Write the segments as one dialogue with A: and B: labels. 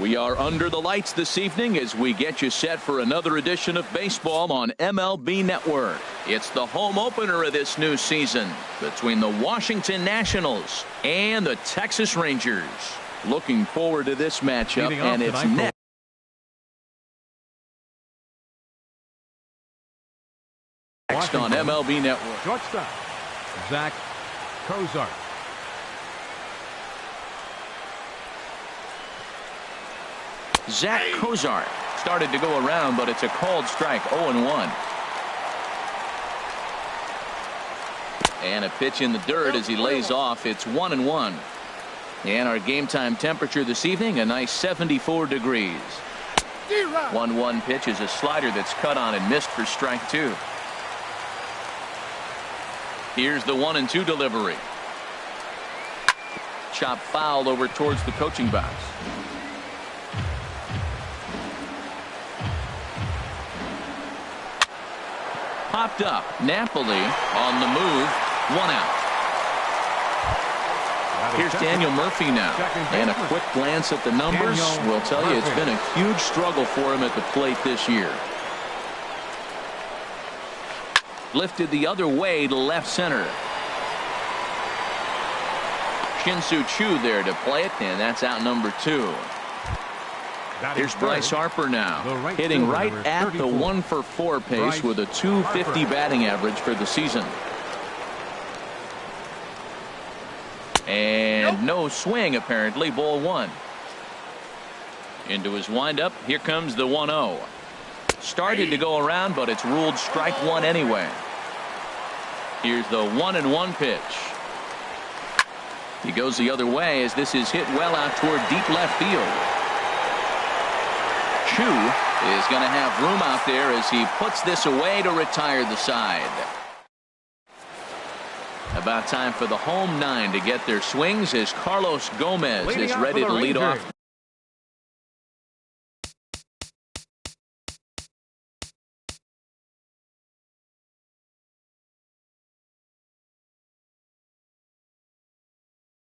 A: We are under the lights this evening as we get you set for another edition of baseball on MLB Network. It's the home opener of this new season between the Washington Nationals and the Texas Rangers. Looking forward to this matchup, and it's next. Next on MLB Network.
B: Shortstop, Zach Kozar.
A: Zach Kozar started to go around, but it's a called strike. 0-1. And a pitch in the dirt as he lays off. It's 1-1. And our game time temperature this evening, a nice 74 degrees. 1-1 pitch is a slider that's cut on and missed for strike 2. Here's the 1-2 delivery. Chop foul over towards the coaching box. Popped up. Napoli on the move. 1 out. Here's Daniel Murphy now. And a quick glance at the numbers will tell you it's been a huge struggle for him at the plate this year. Lifted the other way to left center. Shin-Soo Choo there to play it, and that's out number 2. Here's Bryce Harper now, hitting right at the 1-for-4 pace with a .250 batting average for the season. And no swing apparently. Ball 1. Into his windup. Here comes the 1-0. Started to go around, but it's ruled strike 1 anyway. Here's the 1-1 pitch. He goes the other way as this is hit well out toward deep left field. Choo is going to have room out there as he puts this away to retire the side. About time for the home 9 to get their swings as Carlos Gomez is ready to lead off.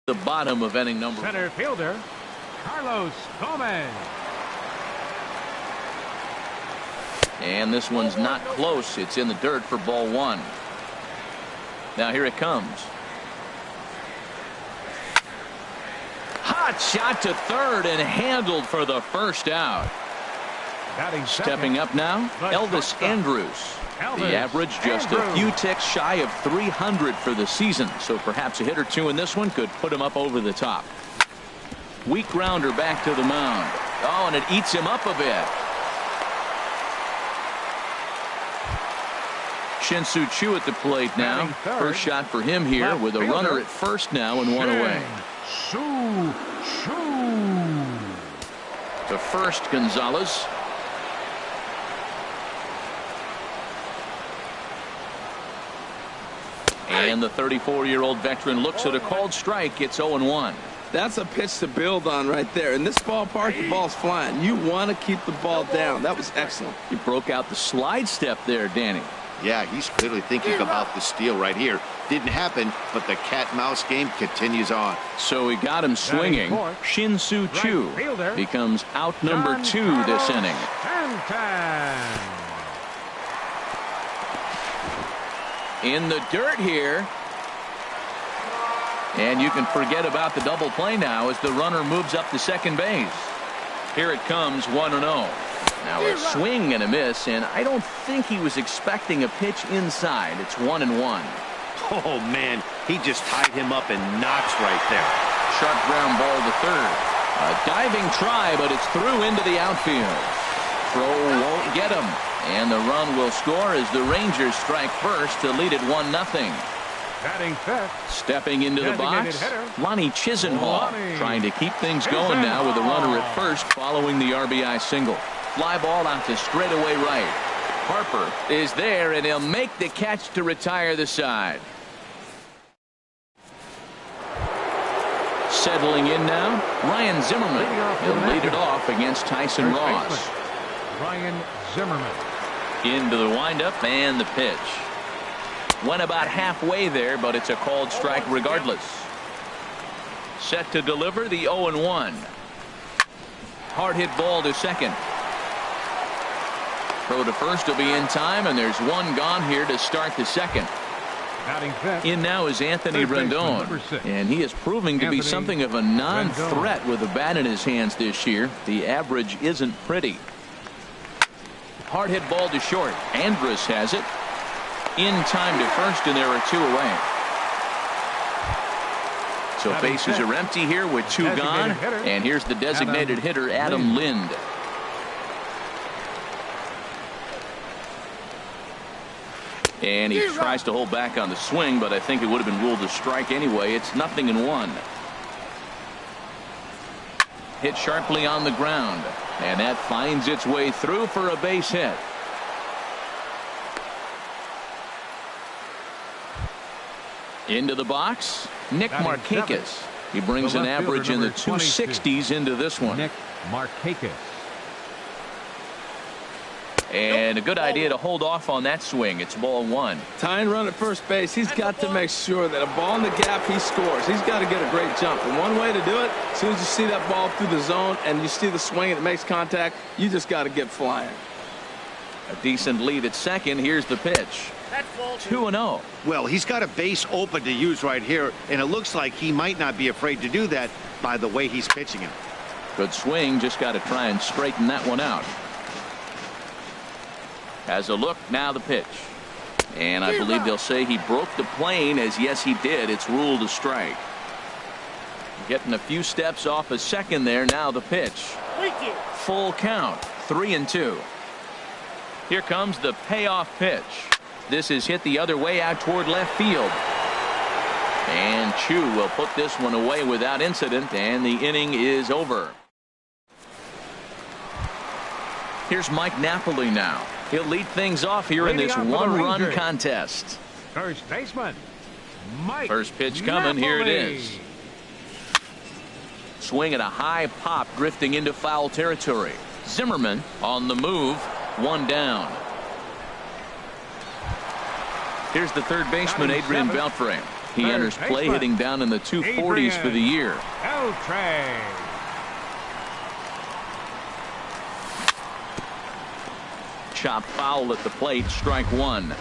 A: The bottom of inning number 1.
B: Center fielder Carlos Gomez.
A: And this one's not close. It's in the dirt for ball 1. Now here it comes. Hot shot to third and handled for the first out. Stepping up now, Elvis Andrus. The average just a few ticks shy of 300 for the season, so perhaps a hit or two in this one could put him up over the top. Weak grounder back to the mound. Oh, and it eats him up a bit. Shin-Soo Choo at the plate now. First shot for him here with a runner at first now and 1 away. To first, Gonzalez. And the 34-year-old veteran looks at a called strike. It's 0-1.
C: That's a pitch to build on right there. In this ballpark, the ball's flying. You want to keep the ball down. That was excellent.
A: He broke out the slide step there, Danny.
D: Yeah, he's clearly thinking about the steal right here. Didn't happen, but the cat-mouse game continues on.
A: So he got him swinging. Shin-Soo Choo becomes out number 2 this inning. In the dirt here. And you can forget about the double play now as the runner moves up to second base. Here it comes, 1-0. Now a swing and a miss, and I don't think he was expecting a pitch inside. It's 1-1.
D: Oh, man, he just tied him up in knots right there.
A: Sharp ground ball to third. A diving try, but it's through into the outfield. Throw won't get him, and the run will score as the Rangers strike first to lead it 1-0. Stepping into the box, Lonnie Chisenhall trying to keep things going now with a runner at first following the RBI single. Fly ball out to straightaway right. Harper is there, and he'll make the catch to retire the side. Settling in now, Ryan Zimmerman. He'll lead it off against Tyson Ross.
B: Ryan Zimmerman.
A: Into the windup and the pitch. Went about halfway there, but it's a called strike regardless. Set to deliver the 0-1. Hard hit ball to second. Throw to first will be in time, and there's one gone here to start the second. In now is Anthony Rendon, and he is proving to be something of a non-threat with a bat in his hands this year. The average isn't pretty. Hard hit ball to short. Andrus has it. In time to first, and there are 2 away. So bases are empty here with 2 gone, and here's the designated hitter, Adam Lind. And he tries to hold back on the swing, but I think it would have been ruled a strike anyway. It's 0-1. Hit sharply on the ground, and that finds its way through for a base hit. Into the box, Nick Markakis. He brings an average in the 260s into this one.
B: Nick Markakis.
A: And a good idea to hold off on that swing. It's ball 1.
C: Tying run at first base. He's got to make sure that a ball in the gap, he scores. He's got to get a great jump. And one way to do it, as soon as you see that ball through the zone and you see the swing and it makes contact, you just got to get flying.
A: A decent lead at second. Here's the pitch. 2-0.
D: Well, he's got a base open to use right here, and it looks like he might not be afraid to do that by the way he's pitching him.
A: Good swing. Just got to try and straighten that one out. Has a look, now the pitch. And I believe they'll say he broke the plane, as yes he did. It's ruled a strike. Getting a few steps off a second there. Now the pitch. Full count. 3-2. Here comes the payoff pitch. This is hit the other way out toward left field. And Choo will put this one away without incident, and the inning is over. Here's Mike Napoli now. He'll lead things off here in this one-run contest.
B: First baseman, Mike.
A: First pitch coming.
B: Napoli.
A: Here it is. Swing at a high pop, drifting into foul territory. Zimmerman on the move. 1 down. Here's the third baseman, Adrian Beltre. He enters play hitting down in the 240s for the year.
B: Beltre.
A: Chop foul at the plate. Strike 1.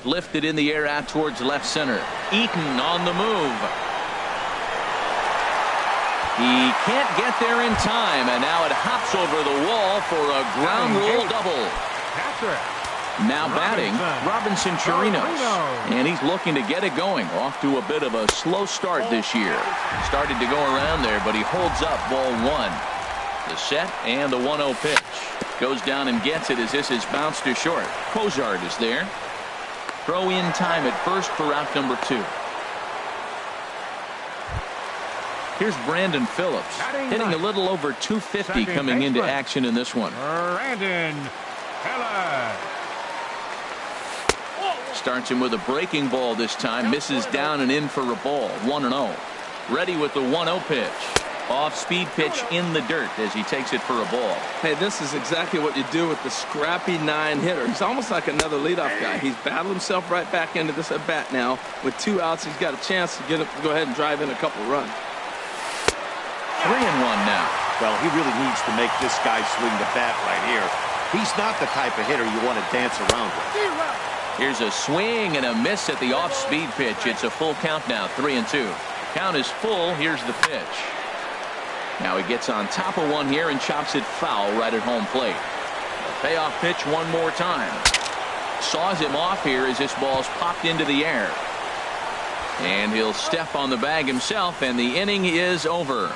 A: Lifted in the air out towards left center. Eaton on the move. He can't get there in time, and now it hops over the wall for a ground rule double. Now batting, Robinson Chirinos, and he's looking to get it going. Off to a bit of a slow start this year. Started to go around there, but he holds up ball 1. The set and the 1-0 pitch. Goes down and gets it as this is bounced to short. Cozart is there. Throw in time at first for out number 2. Here's Brandon Phillips, hitting a little over 250 coming into action in this one.
B: Brandon
A: Starts him with a breaking ball this time. Misses down and in for a ball. 1-0. Ready with the 1-0 pitch. Off-speed pitch in the dirt as he takes it for a ball.
C: Hey, this is exactly what you do with the scrappy 9-hitter. He's almost like another leadoff guy. He's battled himself right back into this at-bat now. With 2 outs, he's got a chance to go ahead and drive in a couple runs.
A: 3-1 now.
D: Well, he really needs to make this guy swing the bat right here. He's not the type of hitter you want to dance around with.
A: Here's a swing and a miss at the off-speed pitch. It's a full count now, 3-2. Count is full. Here's the pitch. Now he gets on top of one here and chops it foul right at home plate. The payoff pitch one more time. Saws him off here as this ball's popped into the air. And he'll step on the bag himself, and the inning is over.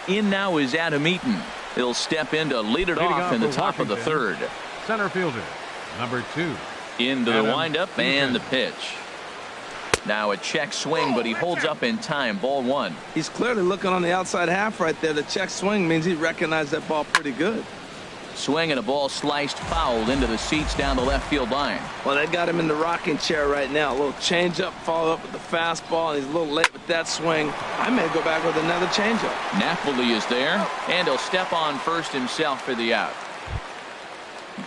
A: In now is Adam Eaton. He'll step in to lead it off in the top of the third.
B: Center fielder, number 2.
A: Into the windup and the pitch. Now a check swing, but he holds up in time. Ball 1.
C: He's clearly looking on the outside half right there. The check swing means he recognized that ball pretty good.
A: Swing and a ball sliced foul into the seats down the left field line.
C: Well, they got him in the rocking chair right now. A little changeup, follow up with the fastball, and he's a little late with that swing. I may go back with another changeup.
A: Napoli is there, and he'll step on first himself for the out.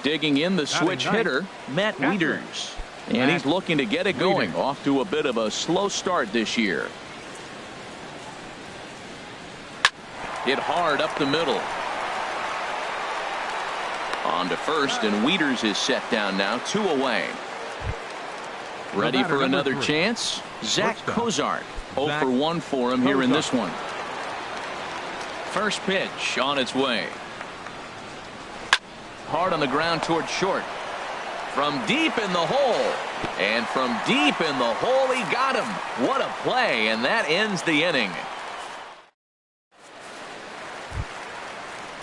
A: Digging in the switch hitter, Matt Wieters. And he's looking to get it going. Off to a bit of a slow start this year. Hit hard up the middle. On to first, and Wieters is set down now, 2 away. Ready for another chance? Zach Kozart. 0 for 1 for him here in this one. First pitch on its way. Hard on the ground toward short. From deep in the hole. And from deep in the hole, he got him. What a play, and that ends the inning.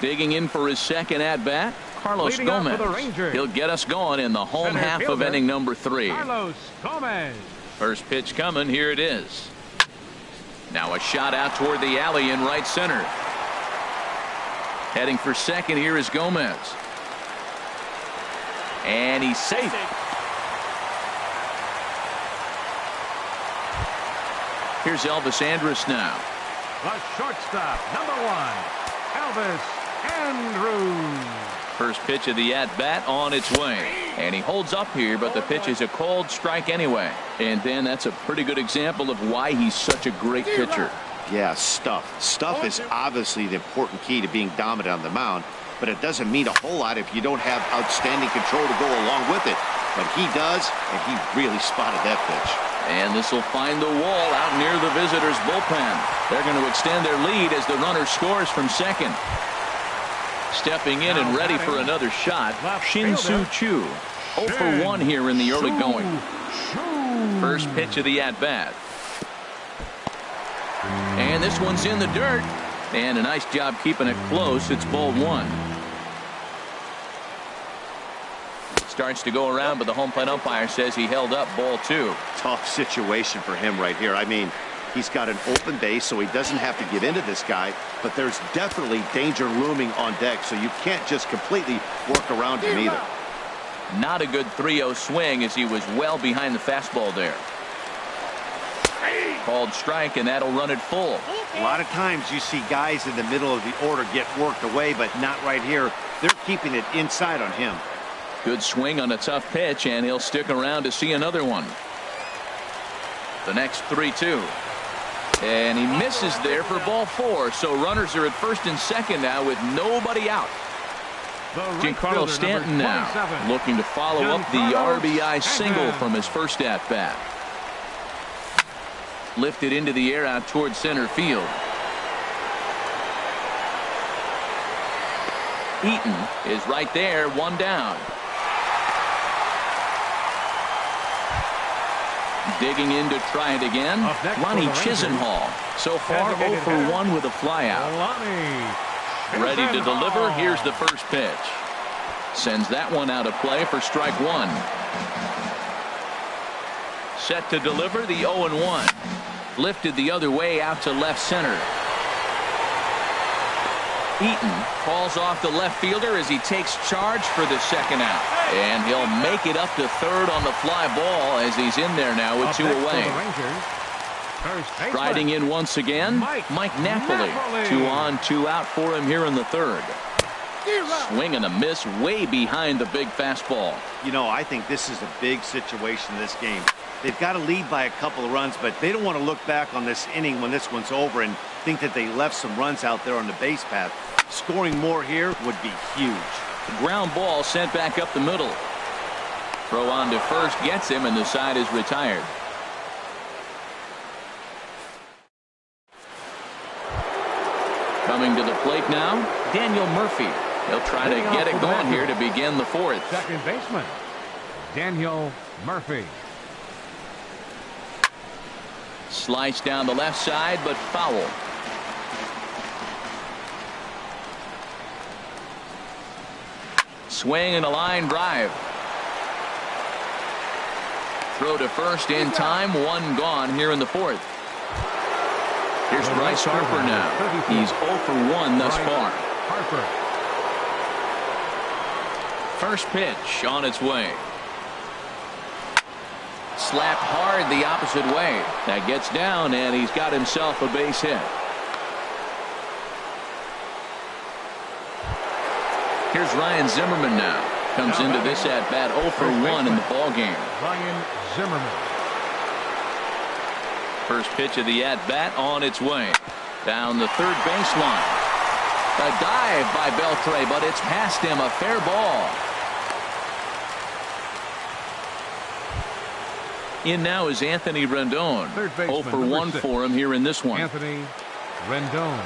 A: Digging in for his second at-bat, Carlos Gomez. He'll get us going in the home half of inning number 3.
B: Carlos Gomez.
A: First pitch coming. Here it is. Now a shot out toward the alley in right center. Heading for second here is Gomez. And he's safe. Here's Elvis Andrus now.
B: The shortstop, number 1, Elvis Andrus.
A: First pitch of the at-bat on its way. And he holds up here, but the pitch is a cold strike anyway. And then that's a pretty good example of why he's such a great pitcher.
D: Yeah, stuff. Stuff is obviously the important key to being dominant on the mound, but it doesn't mean a whole lot if you don't have outstanding control to go along with it. But he does, and he really spotted that pitch.
A: And this will find the wall out near the visitors' bullpen. They're going to extend their lead as the runner scores from second. Stepping in and ready for another shot, Shin-Soo Choo. 0 for 1 here in the early going. First pitch of the at-bat. And this one's in the dirt. And a nice job keeping it close. It's ball 1. Starts to go around, but the home plate umpire says he held up. Ball 2.
D: Tough situation for him right here. I mean, he's got an open base, so he doesn't have to get into this guy, but there's definitely danger looming on deck, so you can't just completely work around him either.
A: Not a good 3-0 swing as he was well behind the fastball there. Called strike, and that'll run it full.
D: A lot of times you see guys in the middle of the order get worked away, but not right here. They're keeping it inside on him.
A: Good swing on a tough pitch, and he'll stick around to see another one. The next 3-2. And he misses there for ball 4, so runners are at first and second now with nobody out. Giancarlo Stanton now looking to follow up the RBI single from his first at-bat. Lifted into the air out towards center field. Eaton is right there, 1 down. Digging in to try it again, Lonnie Chisenhall. So far 0 for 1 with a flyout. Ready to deliver. Here's the first pitch. Sends that one out of play for strike 1. Set to deliver the 0-1. Lifted the other way out to left center. Eaton calls off the left fielder as he takes charge for the second out. And he'll make it up to third on the fly ball as he's in there now with two away. Striding in once again, Mike Napoli. 2 on, 2 out for him here in the third. Swing and a miss way behind the big fastball.
D: You know, I think this is a big situation in this game. They've got to lead by a couple of runs, but they don't want to look back on this inning when this one's over and think that they left some runs out there on the base path. Scoring more here would be huge.
A: The ground ball sent back up the middle. Throw on to first gets him, and the side is retired. Coming to the plate now, Daniel Murphy. He'll try to get it going here to begin the fourth.
B: Second baseman, Daniel Murphy.
A: Slice down the left side, but foul. Swing and a line drive. Throw to first in time. One gone here in the fourth. Here's Bryce Harper now. He's 0 for 1 thus far. First pitch on its way. Slapped hard the opposite way. That gets down, and he's got himself a base hit. Here's Ryan Zimmerman now. Comes into this at bat 0 for 1 in the ball game.
B: Ryan Zimmerman.
A: First pitch of the at bat on its way. Down the third baseline. A dive by Beltre, but it's past him. A fair ball. In now is Anthony Rendon. 0 for 1 for him here in this one.
B: Anthony Rendon.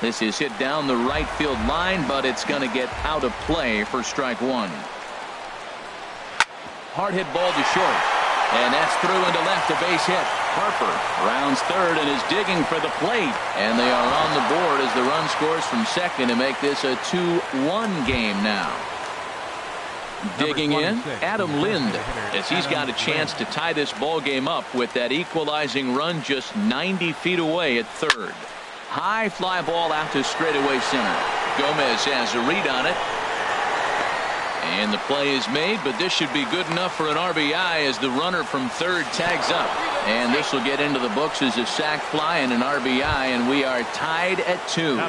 A: This is hit down the right field line, but it's going to get out of play for strike one. Hard hit ball to short. And that's through into left, a base hit. Harper rounds third and is digging for the plate. And they are on the board as the run scores from second to make this a 2-1 game now. Digging in, Adam Lind, as he's got a chance to tie this ball game up with that equalizing run just 90 feet away at third. High fly ball out to straightaway center. Gomez has a read on it. And the play is made, but this should be good enough for an RBI as the runner from third tags up. And this will get into the books as a sac fly and an RBI, and we are tied at 2.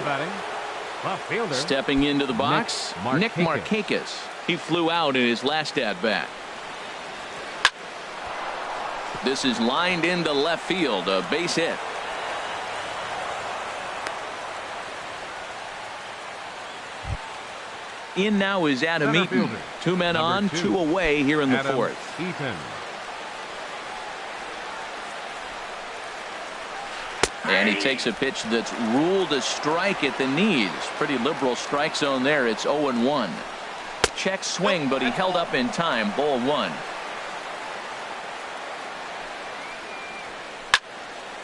A: Stepping into the box, Nick Markakis. He flew out in his last at bat. This is lined into left field, a base hit. In now is Adam Eaton. 2 men on, 2 away here in the fourth. And he takes a pitch that's ruled a strike at the knees. Pretty liberal strike zone there. It's 0-1. Check swing, but he held up in time. Ball 1.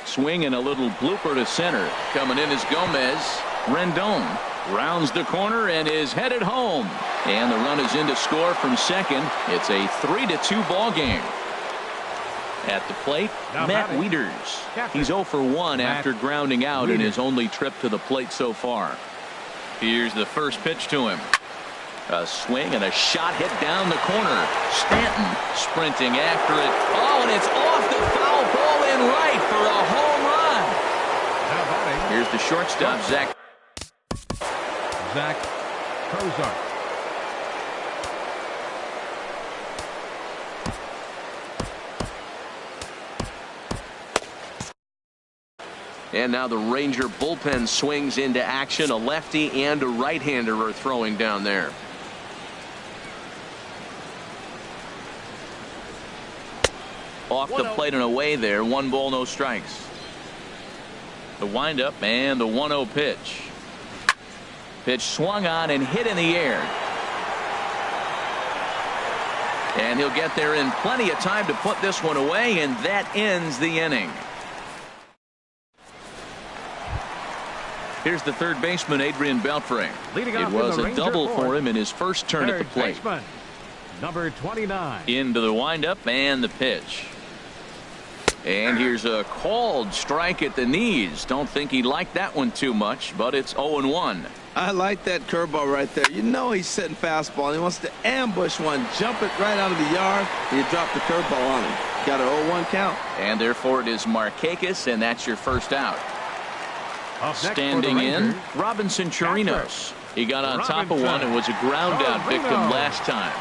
A: Swing and a little blooper to center. Coming in is Gomez. Rendon rounds the corner and is headed home. And the run is in to score from second. It's a 3-2 ball game. At the plate, Matt Wieters. He's 0 for 1 after grounding out in his only trip to the plate so far. Here's the first pitch to him. A swing and a shot hit down the corner. Stanton sprinting after it. Oh, and it's off the foul ball in right for a home run. Here's the shortstop, Zach
B: Kozar.
A: And now the Ranger bullpen swings into action. A lefty and a right-hander are throwing down there. Off the plate and away there. 1 ball, no strikes. The windup and the 1-0 pitch. Pitch swung on and hit in the air. And he'll get there in plenty of time to put this one away, and that ends the inning. Here's the third baseman, Adrian Beltre. It was a double for him in his first turn at the plate.
B: Number 29.
A: Into the windup and the pitch. And here's a called strike at the knees. Don't think he liked that one too much, but it's 0-1.
C: I like that curveball right there. You know he's setting fastball, and he wants to ambush one, jump it right out of the yard, and you drop the curveball on him. Got an 0-1 count.
A: And therefore it is Markakis, and that's your first out. Standing in, Robinson Chirinos. He got on top of one and was a ground out victim last time.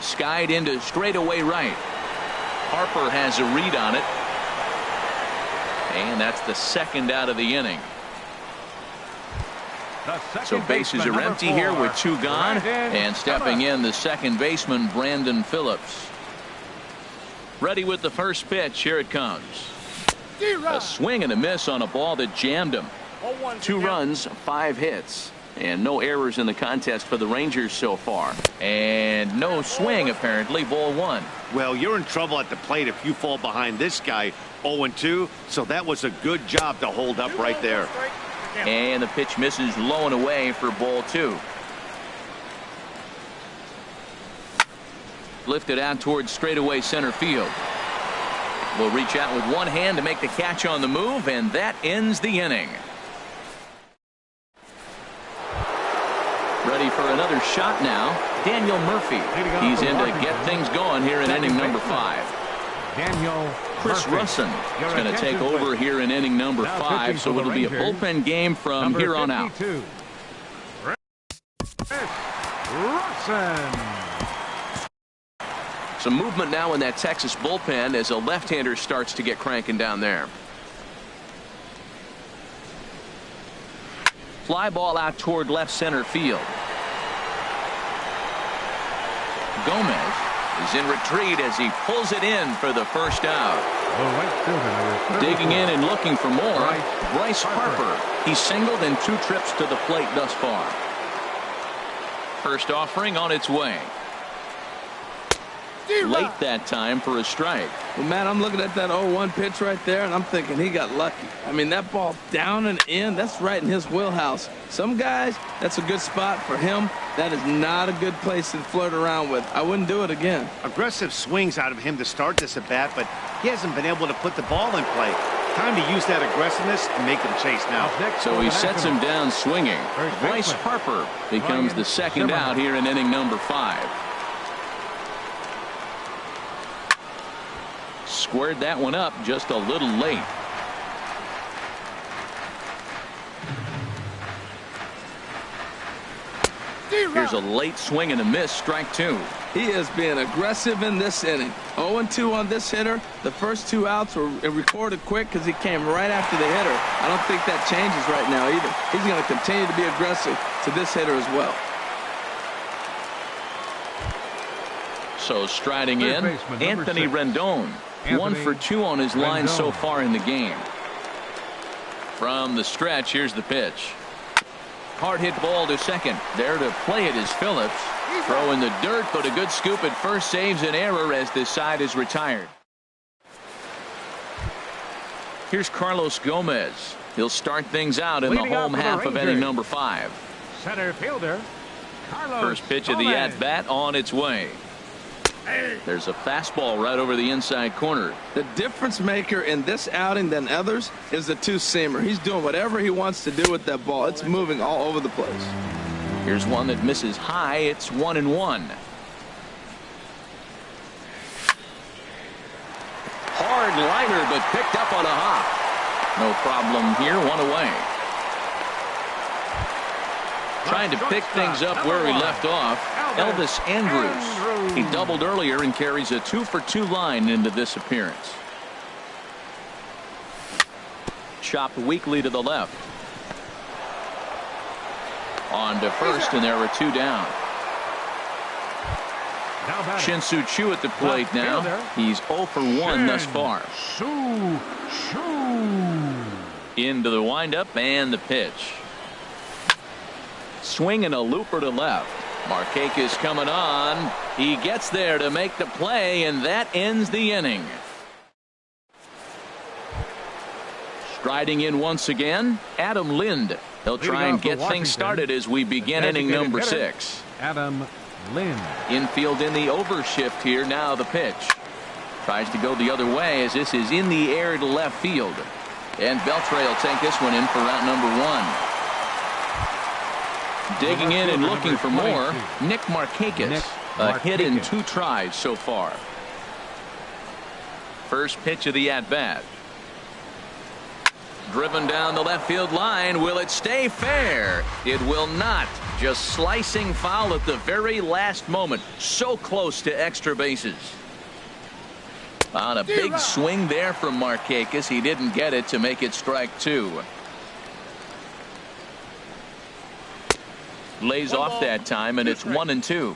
A: Skied into straightaway right. Harper has a read on it. And that's the second out of the inning. So bases are empty here with 2 gone. And stepping in, the second baseman, Brandon Phillips. Ready with the first pitch. Here it comes. A swing and a miss on a ball that jammed him. 2 runs, 5 hits. And no errors in the contest for the Rangers so far. And no swing, apparently. Ball 1.
D: Well, you're in trouble at the plate if you fall behind this guy 0-2. So that was a good job to hold up right there.
A: And the pitch misses low and away for ball 2. Lifted out towards straightaway center field. Will reach out with one hand to make the catch on the move, and that ends the inning. Ready for another shot now, Daniel Murphy. He's in to get things going here in inning number 5.
B: Daniel
A: Chris Russin is going to take over here in inning number 5, so it'll be a bullpen game from here on out.
B: Russin.
A: Some movement now in that Texas bullpen as a left-hander starts to get cranking down there. Fly ball out toward left center field. Gomez is in retreat as he pulls it in for the first out. Digging in and looking for more, Bryce Harper. He's singled in 2 trips to the plate thus far. First offering on its way. Late that time for a strike.
C: Well, man, I'm looking at that 0-1 pitch right there, and I'm thinking he got lucky. I mean, that ball down and in, that's right in his wheelhouse. Some guys, that's a good spot. For him, that is not a good place to flirt around with. I wouldn't do it again.
D: Aggressive swings out of him to start this at bat, but he hasn't been able to put the ball in play. Time to use that aggressiveness and make him chase now.
A: So he sets him down swinging. Bryce Harper becomes the second out here in inning number 5. Squared that one up just a little late. Here's a late swing and a miss, strike 2.
C: He is being aggressive in this inning. 0-2 on this hitter. The first 2 outs were recorded quick because he came right after the hitter. I don't think that changes right now either. He's going to continue to be aggressive to this hitter as well.
A: So striding in, Anthony Rendon. 1 for 2 on his line so far in the game. From the stretch, here's the pitch. Hard hit ball to second. There to play it is Phillips. Throw in the dirt, but a good scoop at first saves an error as this side is retired. Here's Carlos Gomez. He'll start things out in the home half of inning number 5.
B: Center fielder, Carlos
A: First pitch of the at-bat on its way. There's a fastball right over the inside corner.
C: The difference maker in this outing than others is the 2-seamer. He's doing whatever he wants to do with that ball. It's moving all over the place.
A: Here's one that misses high. It's 1-1. Hard liner, but picked up on a hop. No problem here. 1 away. Trying to pick things up where he left off. Elvis Andrews. He doubled earlier and carries a 2-for-2 line into this appearance. Chopped weakly to the left. On to first, and there are 2 down. Shin-Soo Choo at the plate now. He's 0 for 1 thus far. Into the windup and the pitch. Swing and a looper to left. Markakis coming on. He gets there to make the play, and that ends the inning. Striding in once again, Adam Lind. He'll try and get things started as we begin inning number 6.
B: Adam Lynn.
A: Infield in the overshift here. Now the pitch. Tries to go the other way as this is in the air to left field. And Beltre will take this one in for out number 1. Digging in and looking for more, Nick Markakis. A hit in 2 tries so far. First pitch of the at-bat. Driven down the left field line. Will it stay fair? It will not. Just slicing foul at the very last moment. So close to extra bases. On a big swing there from Markakis. He didn't get it to make it strike 2. Lays off that time, and it's 1-2.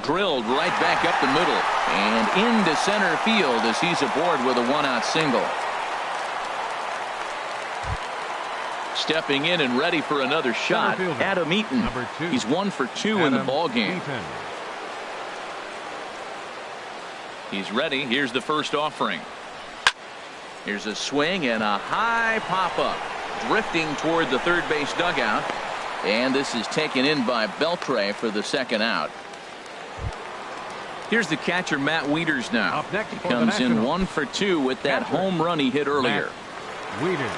A: Drilled right back up the middle and into center field as he's aboard with a 1-out single. Stepping in and ready for another shot, Adam Eaton. He's 1 for 2 in the ball game. He's ready. Here's the first offering. Here's a swing and a high pop-up, drifting toward the third base dugout, and this is taken in by Beltre for the 2nd out. Here's the catcher, Matt Wieters now. He comes in 1 for 2 with that home run he hit earlier.
B: Wieters.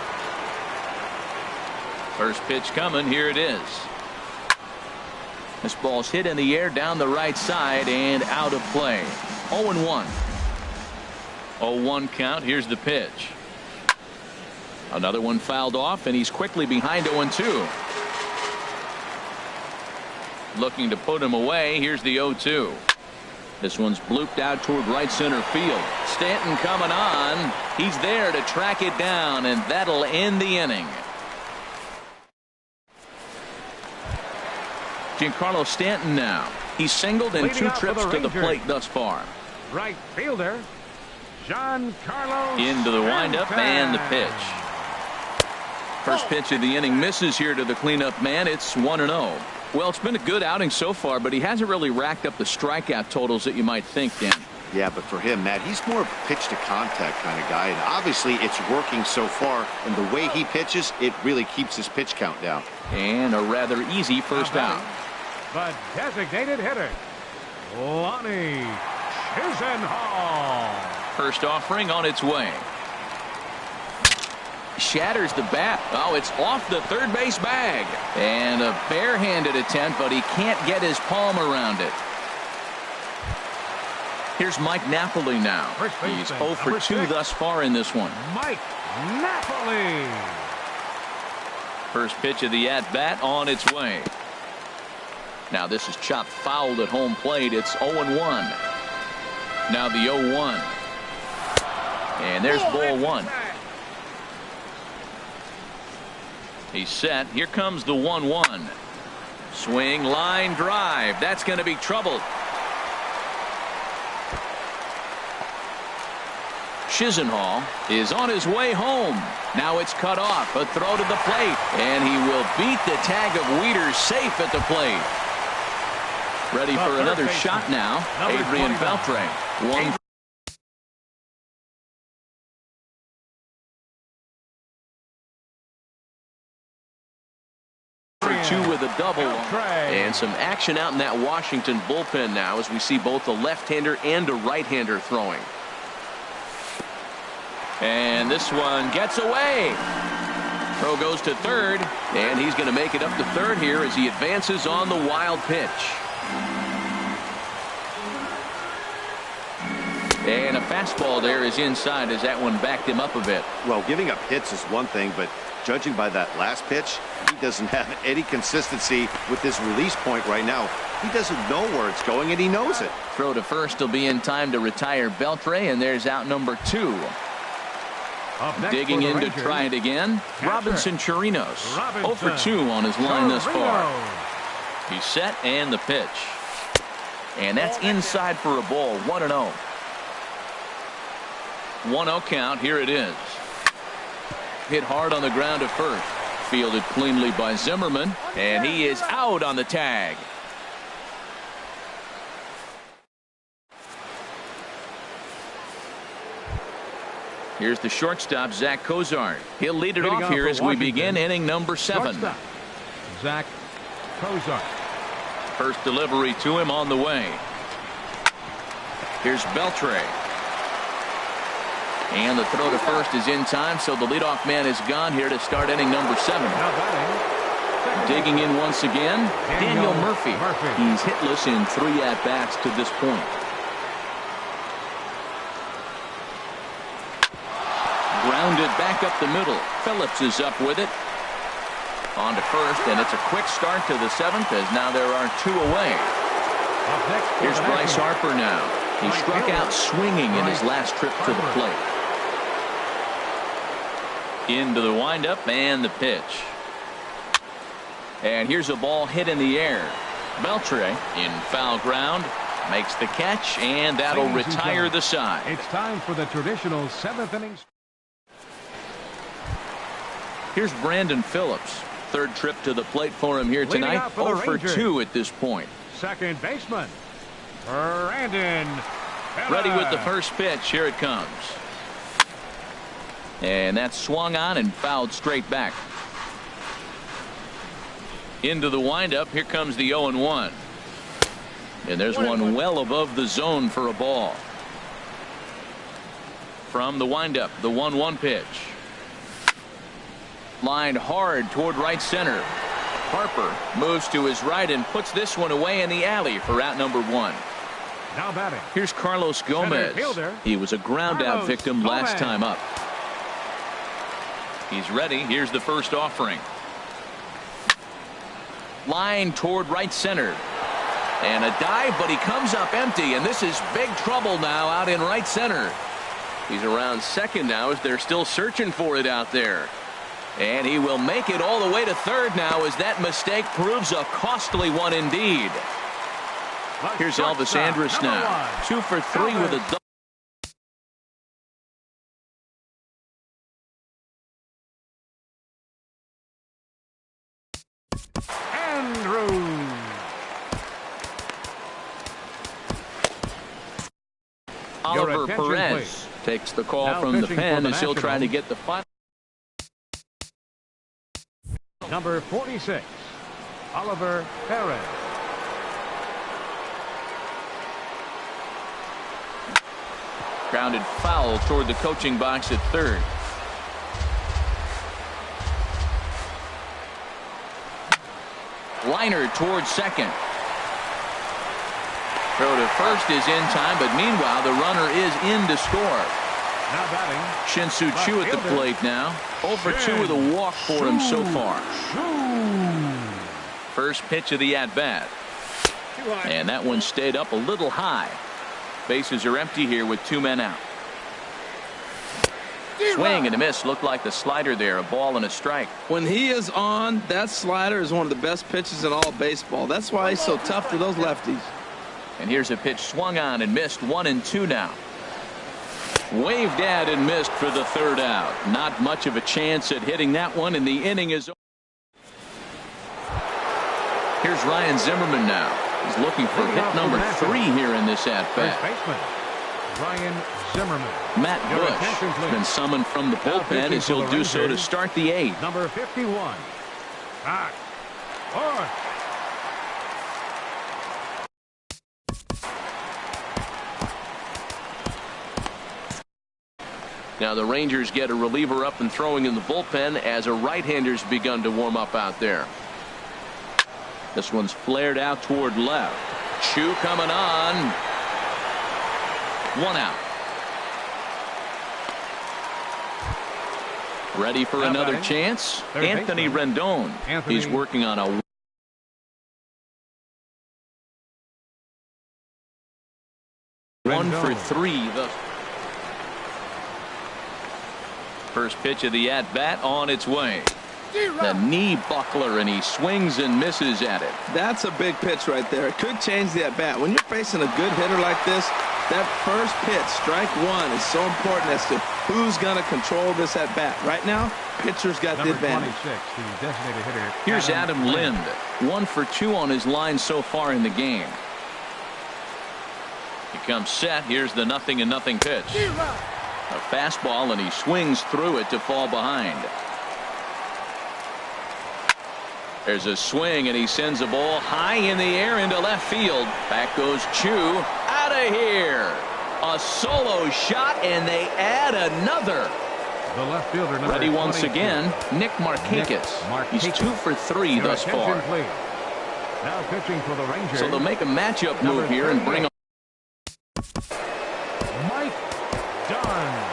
A: First pitch coming. Here it is. This ball's hit in the air down the right side and out of play. 0-1. 0-1 count. Here's the pitch. Another one fouled off, and he's quickly behind 0-2. Looking to put him away. Here's the 0-2. This one's blooped out toward right center field. Stanton coming on. He's there to track it down, and that'll end the inning. Giancarlo Stanton now. He's singled in 2 trips to the plate thus far.
B: Right fielder, Giancarlo
A: into the windup and the pitch. First pitch of the inning misses here to the cleanup man. It's 1-0. Well, it's been a good outing so far, but he hasn't really racked up the strikeout totals that you might think, Dan.
D: Yeah, but for him, Matt, he's more of a pitch to contact kind of guy, and obviously it's working so far, and the way he pitches, it really keeps his pitch count down.
A: And a rather easy first out.
B: The designated hitter, Lonnie Chisenhall.
A: First offering on its way. Shatters the bat. Oh, it's off the third base bag. And a barehanded attempt, but he can't get his palm around it. Here's Mike Napoli now. He's 0 for 2 thus far in this one.
B: Mike Napoli.
A: First pitch of the at-bat on its way. Now this is chopped fouled at home plate. It's 0-1. Now the 0-1. And there's ball 1. He's set. Here comes the 1-1. Swing, line drive. That's going to be trouble. Chisenhall is on his way home. Now it's cut off. A throw to the plate. And he will beat the tag of Wieters safe at the plate. Ready for another shot now. Adrian Beltre. 1 for 2 with a double. And some action out in that Washington bullpen now as we see both a left-hander and a right-hander throwing. And this one gets away. Throw goes to third, and he's going to make it up to third here as he advances on the wild pitch. And a fastball there is inside as that one backed him up a bit.
D: Well, giving up hits is one thing, but judging by that last pitch, he doesn't have any consistency with this release point right now. He doesn't know where it's going, and he knows it.
A: Throw to first will be in time to retire Beltre, and there's out number 2. Digging in to try it again. Robinson Chirinos. 0 for 2 on his line thus far. He's set and the pitch. And that's inside for a ball. 1-0. 1-0 count. Here it is. Hit hard on the ground at first. Fielded cleanly by Zimmerman. And he is out on the tag. Here's the shortstop, Zach Cozart. He'll lead it
B: Leading
A: off
B: off
A: here
B: for
A: as we
B: Washington,
A: begin inning number 7.
B: Shortstop, Zach Cozart.
A: First delivery to him on the way. Here's Beltre. And the throw to first is in time, so the leadoff man is gone here to start inning number 7.
B: Now batting,
A: Digging in once again, Daniel Murphy. He's hitless in 3 at-bats to this point. Grounded back up the middle. Phillips is up with it. On to first, and it's a quick start to the 7th as now there are 2 away. Here's Bryce Harper now. He struck out swinging in his last trip to the plate. Into the windup and the pitch. And here's a ball hit in the air. Beltre in foul ground makes the catch, and that'll retire the side.
B: it's time for the traditional 7th inning.
A: Here's Brandon Phillips. 3rd trip to the plate for him here tonight. 0 for 2 at this point.
B: Second baseman, Brandon Phillips.
A: Ready with the first pitch. Here it comes. And that's swung on and fouled straight back. Into the windup. Here comes the 0-1. And there's one well above the zone for a ball. From the windup, the 1-1 pitch. Lined hard toward right center. Harper moves to his right and puts this one away in the alley for out number 1.
B: Now batting.
A: Here's Carlos Gomez. He was a ground out victim last time up. He's ready. Here's the first offering. Line toward right center. And a dive, but he comes up empty, and this is big trouble now out in right center. He's around second now as they're still searching for it out there. And he will make it all the way to third now as that mistake proves a costly one indeed. Here's Elvis Andrus now. 2 for 3 with a double.
B: Andrews.
A: Oliver
B: attention,
A: Perez
B: please.
A: takes the call
B: Now
A: from the
B: pitching for
A: pen
B: the
A: as he'll try to
B: Nationals.
A: get the final.
B: Number 46, Oliver Perez.
A: Grounded foul toward the coaching box at third. Liner towards second. Throw to first is in time, but meanwhile the runner is in to score.
B: Now batting,
A: Shin-Soo Choo at the plate now. 0 for 2 with a walk for him so far. First pitch of the at-bat. And that one stayed up a little high. Bases are empty here with 2 men out. Swing and a miss. Looked like the slider there. A ball and a strike.
C: When he is on, that slider is one of the best pitches in all baseball. That's why he's so tough to those lefties.
A: And here's a pitch swung on and missed. 1-2 now. Waved at and missed for the third out. Not much of a chance at hitting that one, and the inning is over. Here's Ryan Zimmerman now. He's looking for hit number 3 here in this at-bat.
B: first baseman, Ryan Zimmerman.
A: Matt Bush has been summoned from the bullpen as he'll do so to start the 8th.
B: Number 51, Matt Bush.
A: Now the Rangers get a reliever up and throwing in the bullpen as a right-hander's begun to warm up out there. This one's flared out toward left. Choo coming on. 1 out. Ready for another chance. Anthony Rendon. He's working on a 1 for 3. First pitch of the at-bat on its way. The knee buckler, and he swings and misses at it.
C: That's a big pitch right there. It could change the at-bat. When you're facing a good hitter like this, that first pitch, strike 1, is so important as to who's going to control this at-bat. Right now, pitcher's got the advantage.
B: 26, the designated hitter.
A: Here's Adam Lind. 1 for 2 on his line so far in the game. He comes set. Here's the 0-0 pitch. A fastball, and he swings through it to fall behind. There's a swing, and he sends a ball high in the air into left field. Back goes Chu. Out of here. A solo shot, and they add another.
B: The left fielder,
A: ready once
B: 22.
A: again, Nick Markakis. He's 2 for 3
B: Your
A: thus far.
B: attention, please. Now pitching for the Rangers.
A: So they'll make a matchup move here and bring
B: Mike Dunn.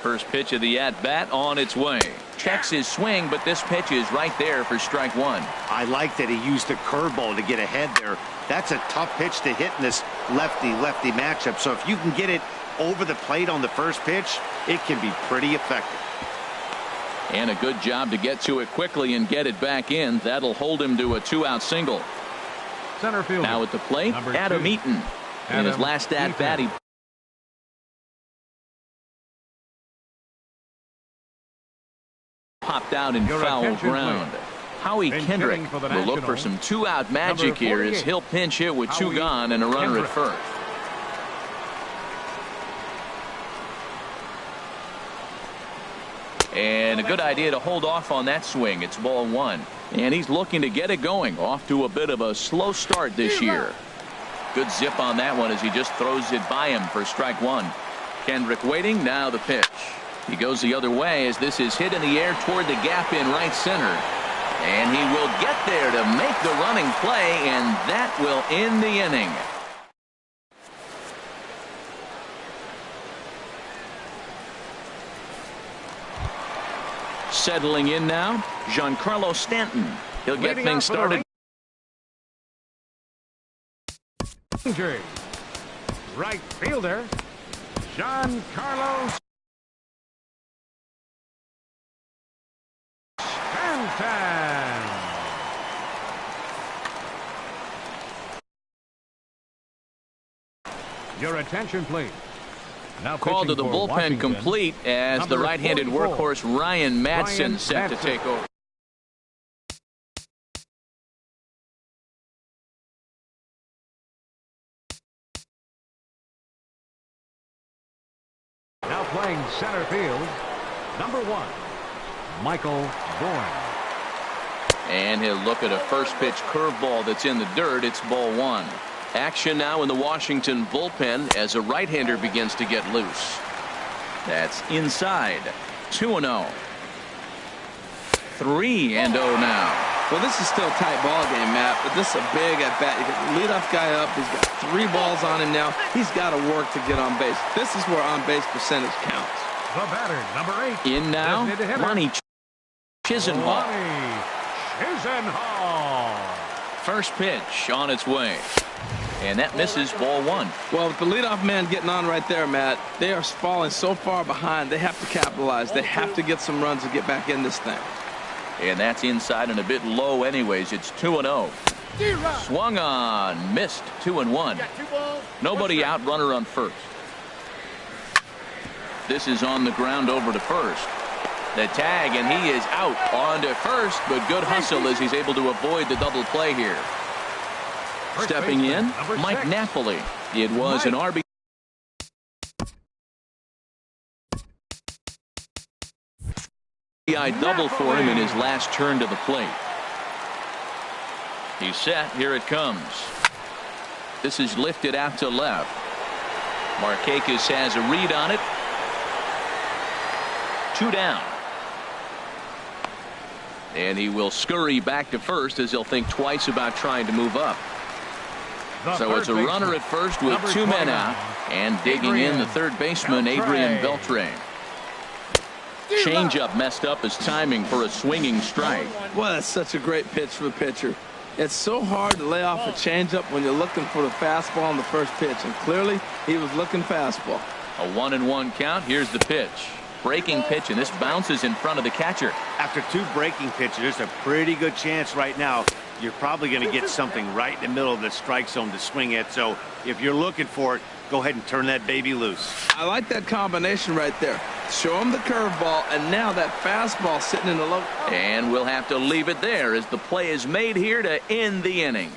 A: First pitch of the at-bat on its way. Checks his swing, but this pitch is right there for strike one.
D: I like that he used the curveball to get ahead there. That's a tough pitch to hit in this lefty-lefty matchup. So if you can get it over the plate on the first pitch, it can be pretty effective.
A: And a good job to get to it quickly and get it back in. That'll hold him to a 2-out single.
B: Center field.
A: Now at the plate,
B: Number
A: Adam
B: 2.
A: Eaton. In his last at-bat, he popped out in foul ground. Howie Kendrick will look for some 2-out magic here as he'll pinch hit with 2 gone and a runner at first. And a good idea to hold off on that swing. It's ball 1. And he's looking to get it going. Off to a bit of a slow start this year. Good zip on that one as he just throws it by him for strike 1. Kendrick waiting. Now the pitch. He goes the other way as this is hit in the air toward the gap in right center. And he will get there to make the running play, and that will end the inning. Settling in now, Giancarlo Stanton. He'll get things started.
B: Right fielder, Giancarlo Stanton. Your attention, please. Now
A: call to the bullpen
B: Washington,
A: complete as the right-handed workhorse Ryan Madsen set to take over.
B: Now playing center field, number 1, Michael Bourne.
A: And he'll look at a first pitch curveball that's in the dirt. It's ball 1. Action now in the Washington bullpen as a right-hander begins to get loose. That's inside. 2-0. 3-0 now.
C: Well, this is still a tight ball game, Matt, but this is a big at-bat. You get the leadoff guy up. He's got 3 balls on him now. He's got to work to get on base. This is where on-base percentage counts.
B: The batter, number 8.
A: In now, Lonnie Chisenhall.
B: Lonnie Chisenhall.
A: First pitch on its way. And that misses ball 1.
C: Well, with the leadoff man getting on right there, Matt, they are falling so far behind. They have to capitalize. They have to get some runs to get back in this thing.
A: And that's inside and a bit low anyways. It's 2-0. Swung on, missed. 2-1. Nobody out, runner on first. This is on the ground over to first. The tag, and he is out on to first, but good hustle as he's able to avoid the double play here. Stepping in, Mike Napoli. It was an RBI double for him in his last turn to the plate. He's set. Here it comes. This is lifted out to left. Markakis has a read on it. 2 down. And he will scurry back to first as he'll think twice about trying to move up. So it's a runner at first with 2 men out, and digging in the third baseman, Adrian Beltre. Changeup messed up his timing for a swinging strike.
C: Well, that's such a great pitch for the pitcher. It's so hard to lay off a changeup when you're looking for the fastball on the first pitch, and clearly he was looking fastball.
A: A 1-1 count. Here's the pitch. Breaking pitch, and this bounces in front of the catcher.
D: After 2 breaking pitches, there's a pretty good chance right now you're probably going to get something right in the middle of the strike zone to swing at. So if you're looking for it, go ahead and turn that baby loose.
C: I like that combination right there. Show him the curveball, and now that fastball sitting in the low.
A: And we'll have to leave it there as the play is made here to end the inning.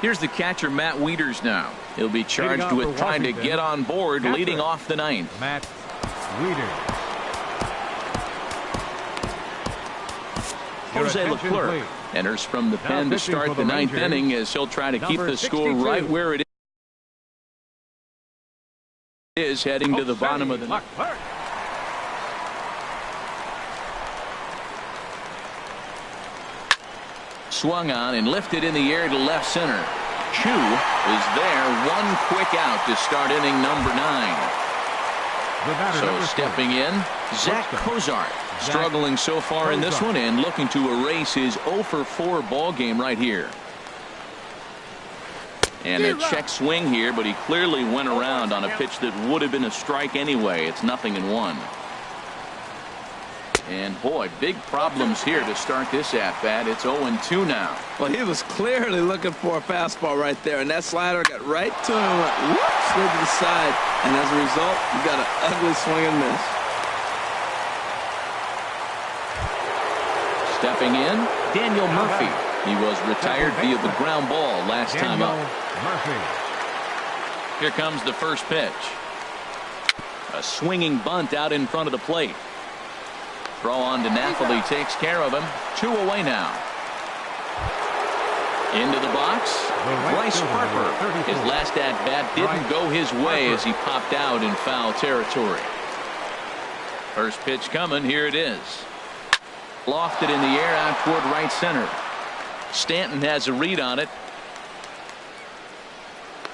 A: Here's the catcher, Matt Wieters now. He'll be charged with trying to get on board, leading off the ninth.
B: Matt Wieters.
A: Jose Leclerc enters from the pen to start the ninth inning as he'll try to keep the score right where it is heading to the bottom of the ninth. Swung on and lifted in the air to left center. Chu is there. One quick out to start inning number 9. So stepping in, Zach Cozart. Struggling so far in this one and looking to erase his 0 for 4 ball game right here. And a check swing here, but he clearly went around on a pitch that would have been a strike anyway. It's 0-1. And boy, big problems here to start this at-bat. It's 0-2 now.
C: Well, he was clearly looking for a fastball right there, and that slider got right to him and went whoop, slid to the side. And as a result, you got an ugly swing and miss.
A: Stepping in, Daniel Murphy. He was retired via the ground ball last time up. Here comes the first pitch. A swinging bunt out in front of the plate. Throw on to Napoli takes care of him. 2 away now. Into the box, Bryce Harper. His last at-bat didn't go his way as he popped out in foul territory. First pitch coming. Here it is. Lofted in the air out toward right center. Stanton has a read on it.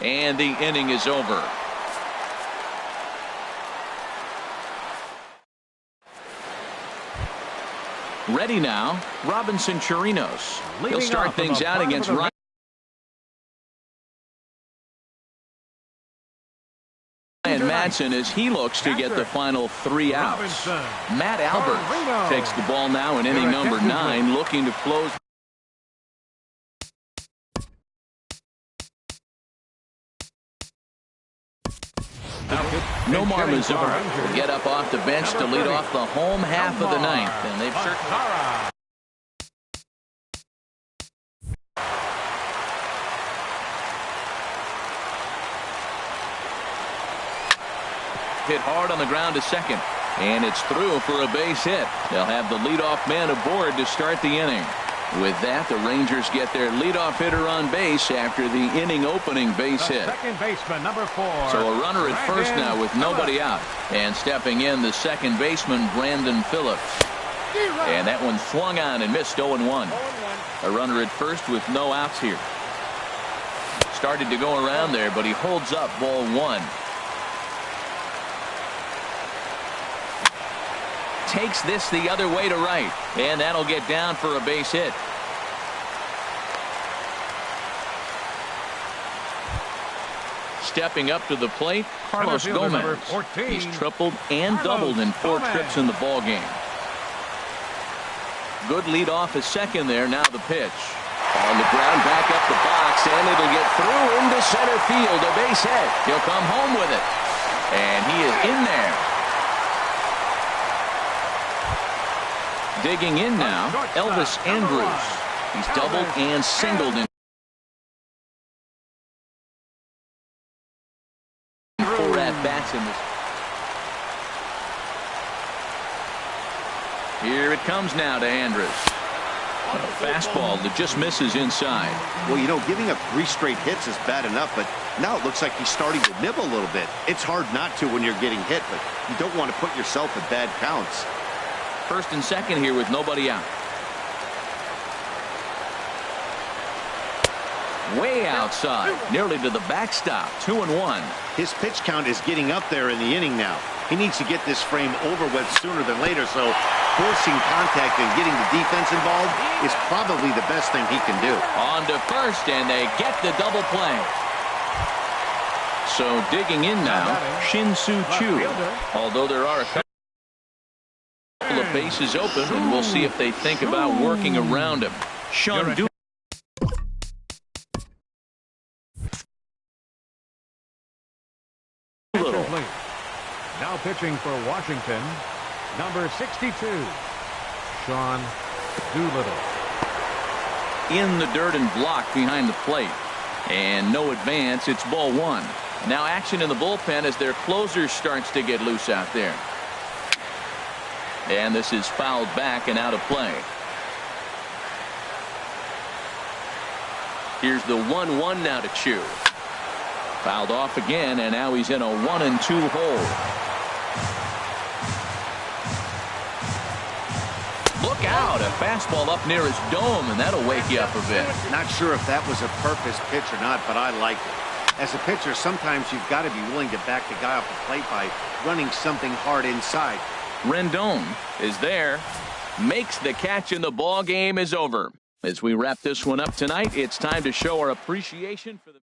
A: And the inning is over. Ready now, Robinson Chirinos. He'll start things out against Ryan Madsen as he looks to get the final 3 outs. Matt Albert takes the ball now in inning number 9, looking to close. Nomar Mazara will get up off the bench to lead off the home half of the ninth, and they've certainly. Hit hard on the ground to second, and it's through for a base hit. They'll have the leadoff man aboard to start the inning. With that, the Rangers get their leadoff hitter on base after the inning opening base hit.
B: Second baseman, number 4.
A: So a runner at first now with nobody out. And stepping in, the second baseman, Brandon Phillips. And that one swung on and missed 0-1. A runner at first with no outs here. Started to go around there, but he holds up ball 1. Takes this the other way to right, and that'll get down for a base hit. Stepping up to the plate, Carlos Gomez. He's tripled and doubled in 4 trips in the ball game. Good lead off his second there. Now the pitch. On the ground, back up the box, and it'll get through into center field. A base hit. He'll come home with it. And he is in there. Digging in now, Elvis Andrus. He's doubled and singled in 4 at-bats in this. Here it comes now to Andrus. A fastball that just misses inside.
D: Well, you know, giving up 3 straight hits is bad enough, but now it looks like he's starting to nibble a little bit. It's hard not to when you're getting hit, but you don't want to put yourself at bad counts.
A: First and second here with nobody out. Way outside, nearly to the backstop. 2-1.
D: His pitch count is getting up there in the inning now. He needs to get this frame over with sooner than later, so forcing contact and getting the defense involved is probably the best thing he can do.
A: On to first, and they get the double play. So digging in now, Shin-Soo Choo. Although there are a couple of bases open, and we'll see if they think about working around him. Sean Doolittle.
B: Now pitching for Washington, number 62, Sean Doolittle.
A: In the dirt and blocked behind the plate. And no advance. It's ball one. Now action in the bullpen as their closer starts to get loose out there. And this is fouled back and out of play. Here's the 1-1 now to Chew. Fouled off again, and now he's in a 1-2 hole. Look out, a fastball up near his dome, and that'll wake you up a bit.
D: Not sure if that was a purpose pitch or not, but I like it. As a pitcher, sometimes you've got to be willing to back the guy off the plate by running something hard inside.
A: Rendon is there, makes the catch, and the ball game is over. As we wrap this one up tonight, it's time to show our appreciation for the